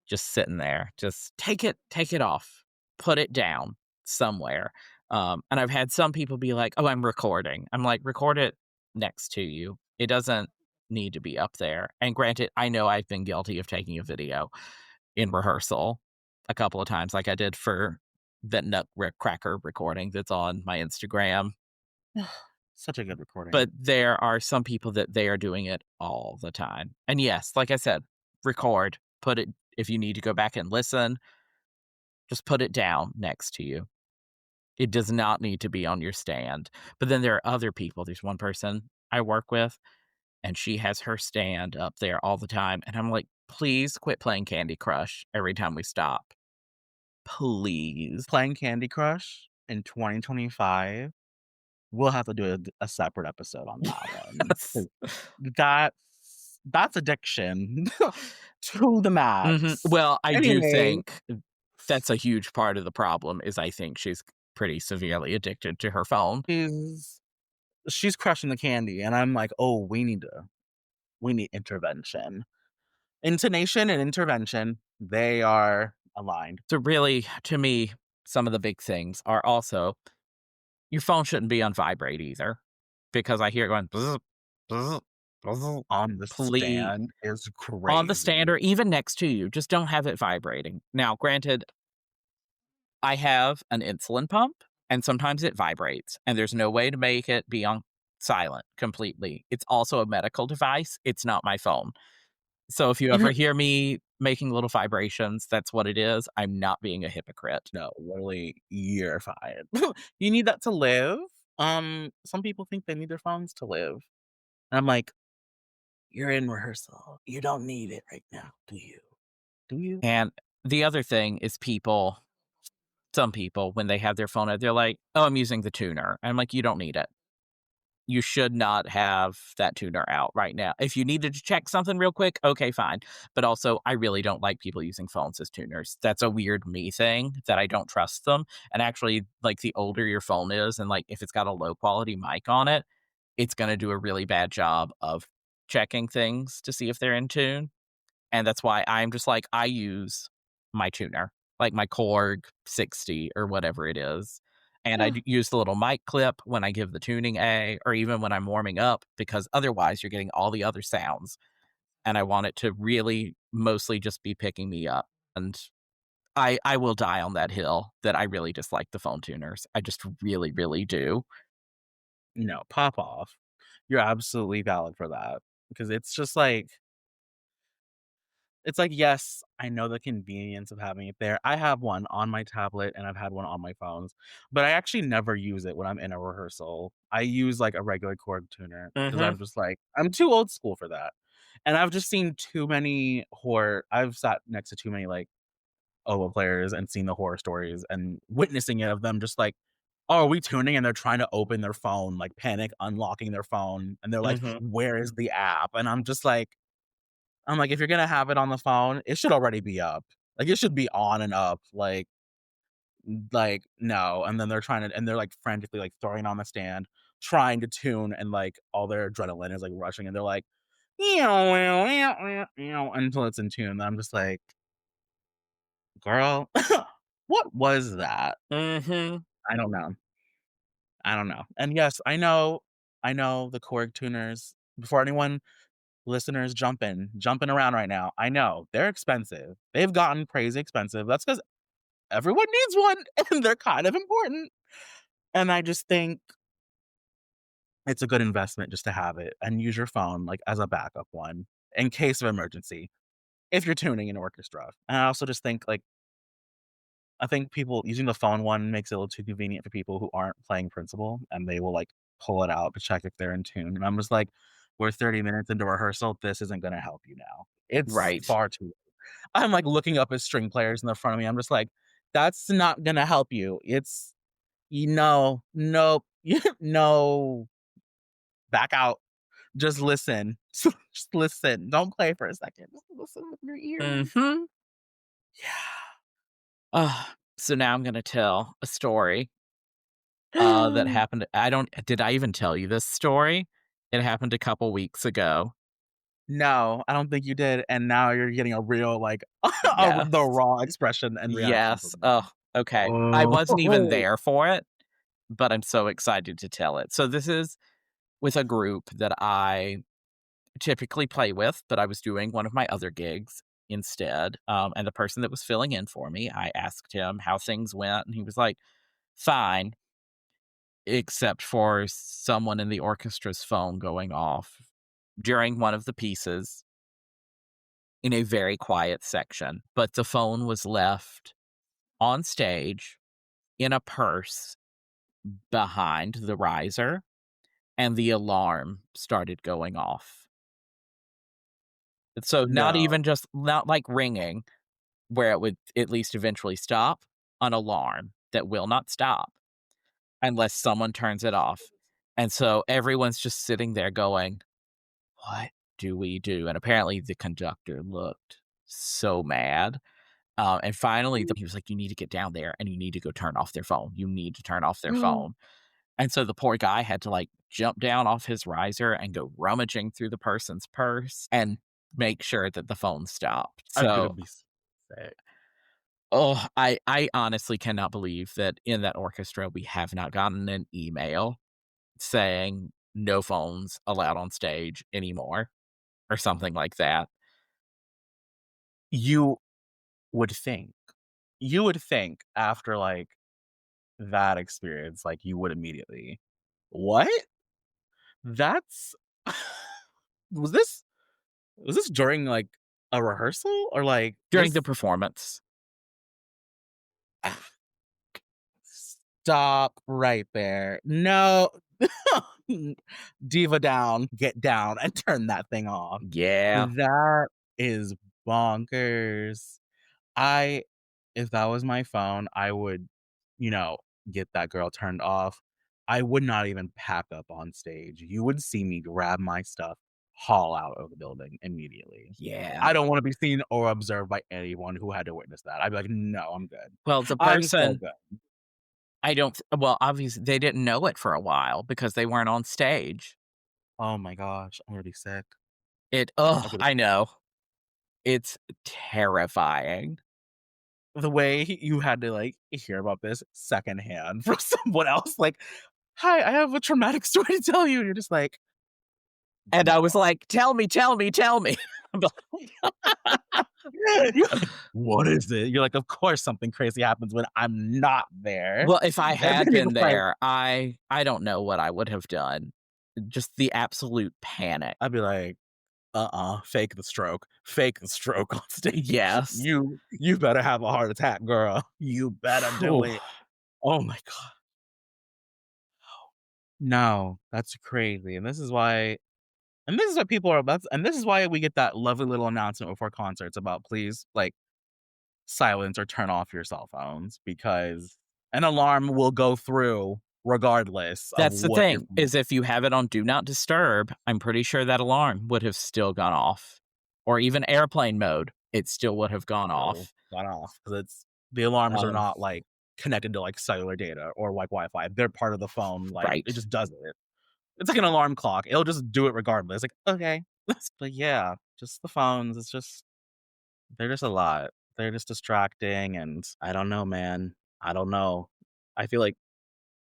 Just sitting there, just take it off, put it down somewhere, and I've had some people be like, "Oh, I'm recording." I'm like, "Record it next to you. It doesn't need to be up there." And granted, I know I've been guilty of taking a video in rehearsal a couple of times, like I did for the Nutcracker recording that's on my Instagram, Such a good recording. but there are some people that they are doing it all the time. And yes, like I said, record, put it if you need to go back and listen, just put it down next to you. It does not need to be on your stand. But then there are other people. There's one person I work with, and she has her stand up there all the time. And I'm like, please quit playing Candy Crush every time we stop. Please. Playing Candy Crush in 2025, we'll have to do a separate episode on that one. Yes. 'Cause that's addiction to the Mhm. max. Well, I do Anyway, think that's a huge part of the problem is I think she's pretty severely addicted to her phone. she's she's crushing the candy, and I'm like, "Oh, we need intervention." Intonation and intervention, they are aligned. So really, to me, some of the big things are also your phone shouldn't be on vibrate either, because I hear it going bzz, bzz, bzz. On the Please, stand is on the stand crazy. or even next to you, just don't have it vibrating. Now, granted, I have an insulin pump, and sometimes it vibrates, and there's no way to make it be on silent completely. It's also a medical device. It's not my phone. So if you ever hear me making little vibrations, that's what it is. I'm not being a hypocrite. No, literally, you're fine. You need that to live. Some people think they need their phones to live. And I'm like, "You're in rehearsal. You don't need it right now, do you? Do you?" And the other thing is some people, when they have their phone out, they're like, "Oh, I'm using the tuner." I'm like, "You don't need it. You should not have that tuner out right now. If you needed to check something real quick, okay, fine. But also, I really don't like people using phones as tuners. That's a weird me thing that I don't trust them. And actually, like the older your phone is, and like if it's got a low quality mic on it, it's going to do a really bad job of checking things to see if they're in tune. And that's why I'm just like, I use my tuner, like my Korg 60 or whatever it is. And I Yeah. use the little mic clip when I give the tuning A or even when I'm warming up, because otherwise you're getting all the other sounds. And I want it to really mostly just be picking me up. And I will die on that hill that I really dislike the phone tuners. I just really, really do. No, pop off. You're absolutely valid for that because it's like, yes, I know the convenience of having it there. I have one on my tablet and I've had one on my phones, but I actually never use it when I'm in a rehearsal. I use like a regular chord tuner because Mhm. I'm just like, I'm too old school for that. And I've just seen too many horror. I've sat next to too many like Oboe players and seen the horror stories and witnessing it of them just like, "Oh, are we tuning?" And they're trying to open their phone, like panic, unlocking their phone, and they're like, Mhm. "Where is the app?" And I'm like, "If you're gonna have it on the phone, it should already be up. Like, it should be on and up, no." And then they're, like, frantically, like, throwing it on the stand, trying to tune, and, like, all their adrenaline is, like, rushing, and they're like, "Eow, eow, eow, eow, eow," until it's in tune, and I'm just like, "Girl, what was that?" Mhm. I don't know. I don't know. And yes, I know the Korg tuners before anyone listeners jumping around right now. I know they're expensive. They've gotten crazy expensive. That's because everyone needs one and they're kind of important. And I just think it's a good investment just to have it and use your phone like as a backup one in case of emergency if you're tuning an orchestra. And I also just think like I think people using the phone one makes it a little too convenient for people who aren't playing principal, and they will, like, pull it out to check if they're in tune, and I'm just like, "We're 30 minutes into rehearsal, this isn't gonna help you now." It's Right. far too I'm, like, looking up at string players in the front of me, I'm just like, "That's not gonna help you." It's nope, no, back out. Just listen. Just listen. Don't play for a second. Just listen with your ears. Mhm. Yeah. So now I'm gonna tell a story, that happened. I don't did I even tell you this story? It happened a couple weeks ago. No, I don't think you did, and now you're getting a real, like, the Yes. raw expression and reaction from Yes. me. Oh, okay. I wasn't even Oh. there for it, but I'm so excited to tell it. So this is with a group that I typically play with, but I was doing one of my other gigs instead. And the person that was filling in for me, I asked him how things went, and he was like, "Fine," except for someone in the orchestra's phone going off during one of the pieces in a very quiet section. But the phone was left on stage in a purse behind the riser, and the alarm started going off. So No. not like ringing, where it would at least eventually stop, an alarm that will not stop unless someone turns it off. And so everyone's just sitting there going, "What do we do?" And apparently the conductor looked so mad. And finally, he was like, "You need to get down there and you need to go turn off their phone. You need to turn off their phone." And so the poor guy had to like jump down off his riser and go rummaging through the person's purse and make sure that the phone stopped. I'm gonna So, be sick. I honestly cannot believe that in that orchestra we have not gotten an email saying no phones allowed on stage anymore or something like that. You would think you would think after, like, that experience, like, you would immediately, "What? That's" was this was this during, like, a rehearsal or, like, During the this performance. stop right there. No. Diva down, get down, and turn that thing off. Yeah. That is bonkers. I if that was my phone, I would, you know, get that girl turned off. I would not even pack up on stage. You would see me grab my stuff, haul out of the building immediately. Yeah. I don't wanna be seen or observed by anyone who had to witness that. I'd be like, "No, I'm good. Well, the I'm so person good." I don't well, obviously, they didn't know it for a while because they weren't on stage. Oh my gosh, I'm already sick. Oh, Okay, I know. It's terrifying. the way you had to, like, hear about this secondhand from someone else, like, "Hi, I have a traumatic story to tell you," and you're just like, And I was "No." like, "Tell me, tell me, tell me." But You're like, "What is it?" You're like, "Of course something crazy happens when I'm not there." well, if I And had then been you're like there, I don't know what I would have done. Just the absolute panic. I'd be like, fake the stroke. Fake the stroke on stage. Yes. You better have a heart attack, girl. You better do Ooh, it." Oh my god. No, that's crazy, and this is what people are about, and this is why we get that lovely little announcement before concerts about please, like, silence or turn off your cell phones because an alarm will go through regardless of that's the what your thing, phone is if you have it on do not disturb, I'm pretty sure that alarm would have still gone off, or even airplane mode, it still would have gone still off. got off because it's the alarms are Um, not, like, connected to, like, cellular data or, like, Wi-Fi. They're part of the phone, like, it right. just does it. It's like an alarm clock. It'll just do it regardless. Like, okay. But yeah, just the phones, it's just they're just a lot. They're just distracting, and I don't know, man. I don't know. I feel like,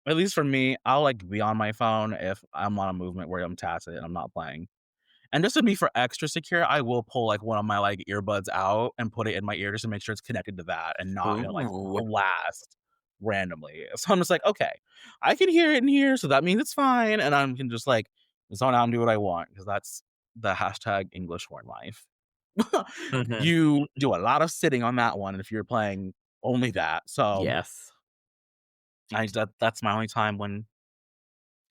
at least for me, I'll, like, be on my phone if I'm on a movement where I'm tacit and I'm not playing. And just to be for extra secure, I will pull, like, one of my, like, earbuds out and put it in my ear just to make sure it's connected to that and not gonna, like, Ooh. blast randomly. So I'm just like, "Okay, I can hear it in here, so that means it's fine," and I can just, like, zone out and do what I want because that's the hashtag English horn life. Mhm. You do a lot of sitting on that one if you're playing only that, so Yes. that's my only time when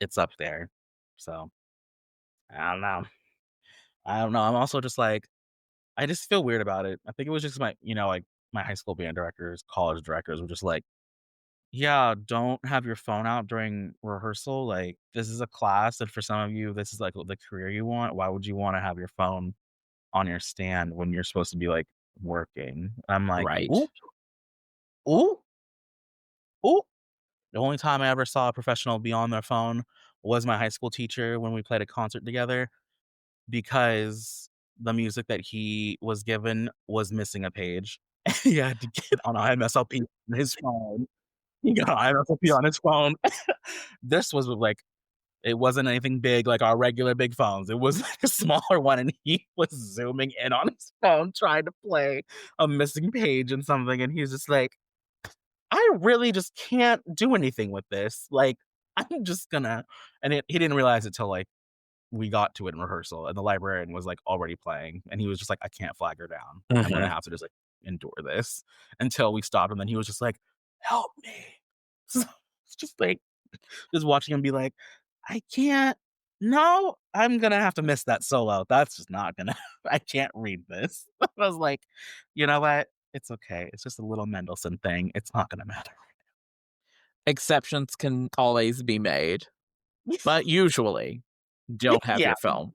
it's up there. So, I don't know. I don't know. I'm also just like I just feel weird about it. I think it was just like, my high school band directors, college directors were just like, "Yeah, don't have your phone out during rehearsal. Like, this is a class, and for some of you, this is like the career you want. Why would you want to have your phone on your stand when you're supposed to be like working?" I'm like, Right. "Ooh, ooh, ooh." The only time I ever saw a professional be on their phone was my high school teacher when we played a concert together because the music that he was given was missing a page. He had to get on IMSLP on his phone. He got on IMSLP on his phone. This was with, like, it wasn't anything big like our regular big phones. It was like a smaller one, and he was zooming in on his phone trying to play a missing page and something, and he's just like, "I really just can't do anything with this. Like, I'm just gonna," and he didn't realize it till, like, we got to it in rehearsal, and the librarian was, like, already playing, and he was just like, "I can't flag her down. I'm gonna Mhm. have to just, like, endure this," until we stopped, and then he was just like, "Help me." So, it's just like just watching him be like, "I can't. No, I'm gonna have to miss that solo. That's just not gonna I can't read this." I was like, "You know what? It's okay. It's just a little Mendelssohn thing. It's not gonna matter." Exceptions can always be made, but usually don't have Yeah, your phone.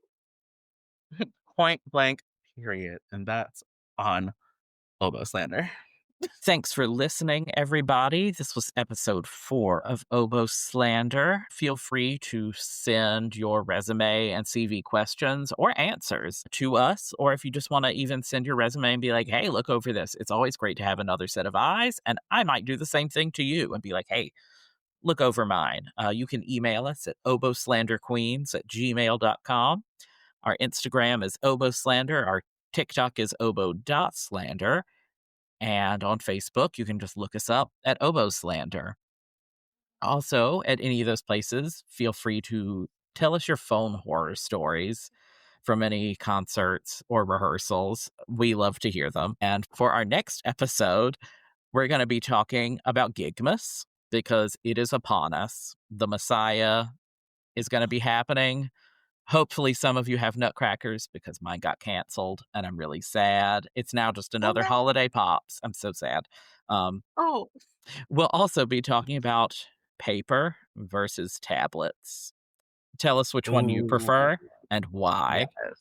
point blank, period, and that's on Oboe Slander. Thanks for listening, everybody. This was episode 4 of Oboe Slander. Feel free to send your resume and CV questions or answers to us, or if you just want to even send your resume and be like, hey, look over this. It's always great to have another set of eyes. And I might do the same thing to you and be like, hey, look over mine. You can email us at oboslanderqueens@gmail.com. Our Instagram is oboslander. Our TikTok is oboe.slander. And on Facebook, you can just look us up at Oboe Slander. Also, at any of those places, feel free to tell us your phone horror stories from any concerts or rehearsals. We love to hear them. And for our next episode, we're going to be talking about Gigmas because it is upon us. The Messiah is going to be happening. Hopefully, some of you have nutcrackers because mine got canceled and I'm really sad. It's now just Oh, another no. holiday pops. I'm so sad. Um, Oh. we'll also be talking about paper versus tablets. Tell us which one you Ooh, prefer and why. yes.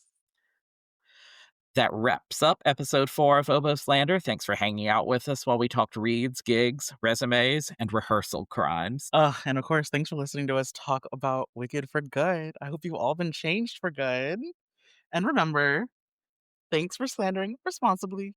That wraps up episode 4 of Oboe Slander. Thanks for hanging out with us while we talked reads, gigs, resumes, and rehearsal crimes. And of course, thanks for listening to us talk about Wicked for good. I hope you've all been changed for good. And remember, thanks for slandering responsibly.